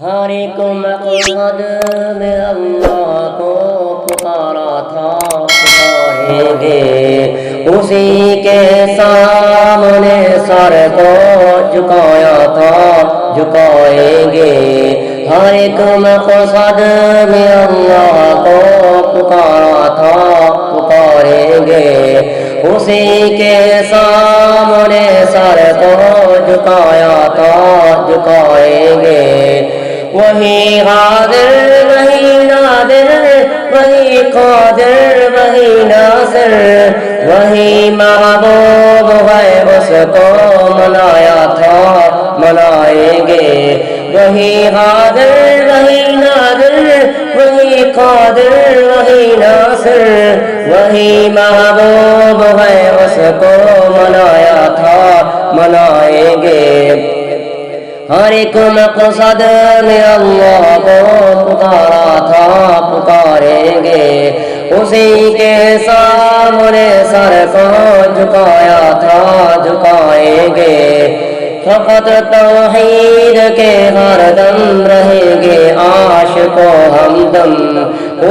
ہر ایک مقصد میں اللہ کو پکارا تھا، پکاریں گے اسی کے سامنے سر کو جھکایا تھا، جھکائیں گے۔ ہر ایک مقصد میں اللہ کو پکارا تھا، پکاریں گے اسی کے سامنے سر کو جھکایا تھا، جھکائیں گے۔ وہی حاضر وہی نادر، وہی قادر وہی ناصر، وہی محبوب ہے اس کو منایا تھا، منائیں گے۔ وہی حاضر وہی نادر، وہی قادر وہی ناصر، وہی محبوب ہے اس کو منایا تھا، منائیں گے۔ ہر ایک مقصد میں اللہ کو پکارا تھا، پکاریں گے اسی کے سامنے سر کو جھکایا تھا، جھکائیں گے۔ فقط توحید کے ہر دم رہیں گے عاشق و ہمدم،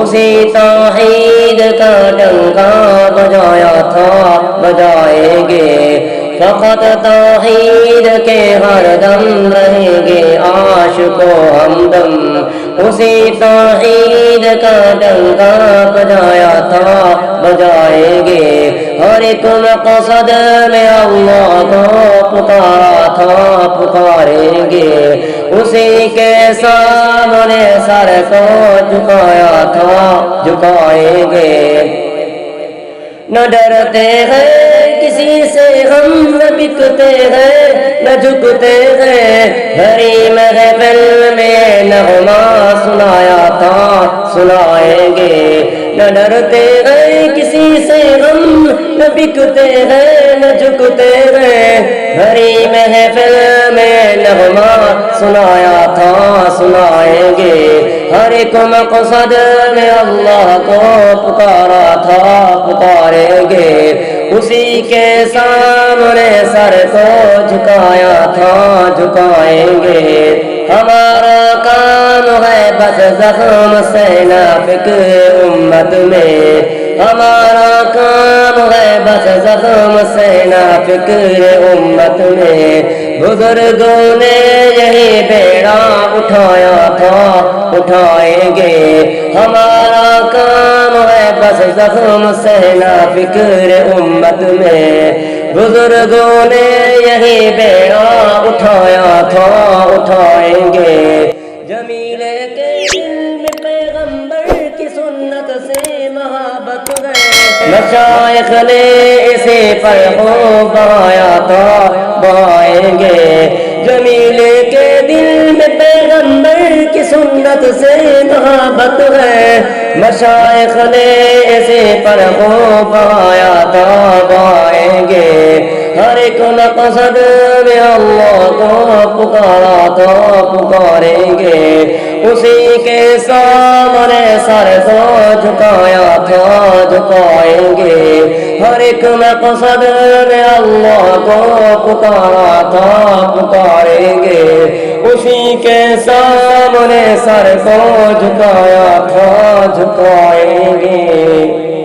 اسی توحید کا ڈنکا بجایا تھا، بجائیں گے۔ فقط توحید کے ہر دم رہیں گے عاشق و ہمدم، اسی توحید کا ڈنکا بجایا تھا، بجائیں گے۔ ہر ایک مقصد میں اللہ کو پکارا تھا، پکاریں گے اسی کے سامنے سر کو جھکایا تھا، جھکائیں گے۔ نہ ڈرتے ہیں کسی سے ہم، نہ بکتے ہیں نہ جھکتے ہیں، بھری محفل میں نغمہ سنایا تھا، سنائیں گے۔ نہ ڈرتے ہیں کسی سے ہم، نہ بکتے ہیں نہ جھکتے ہیں، بھری محفل میں نغمہ سنایا تھا، سنائیں گے۔ ہر ایک مقصد میں اللہ کو پکارا تھا، پکاریں گے اسی کے سامنے سر کو جھکایا تھا، جھکائیں گے۔ ہمارا کام ہے بس زخم سے فکر امت میں، ہمارا کام ہے بس زخم سے فکر امت میں، بزرگوں نے یہی بیڑا اٹھایا تھا، اٹھائیں گے۔ ہمارا کام ہے بس زخم سے فکر امت میں، بزرگوں نے یہی بیڑا اٹھایا تھا، اٹھائیں گے۔ جمیلے کے دل میں پیغمبر کی سنت سے محبت ہے، مشائخ نے اسے پر خوب بہایا تھا، بہائیں گے۔ جمیلے کے دل میں پیغمبر کی سنت سے محبت ہے، مشائخ نے اسے پر خوب بہایا تھا، بہائیں گے۔ ہر ایک مقصد میں اللہ کو پکارا تھا، پکاریں گے اسی کے سامنے سر کو جھکایا تھا، جھکائیں گے۔ ہر ایک مقصد میں اللہ کو پکارا تھا، پکاریں گے اسی کے سامنے سر کو جھکایا تھا، جھکائیں گے۔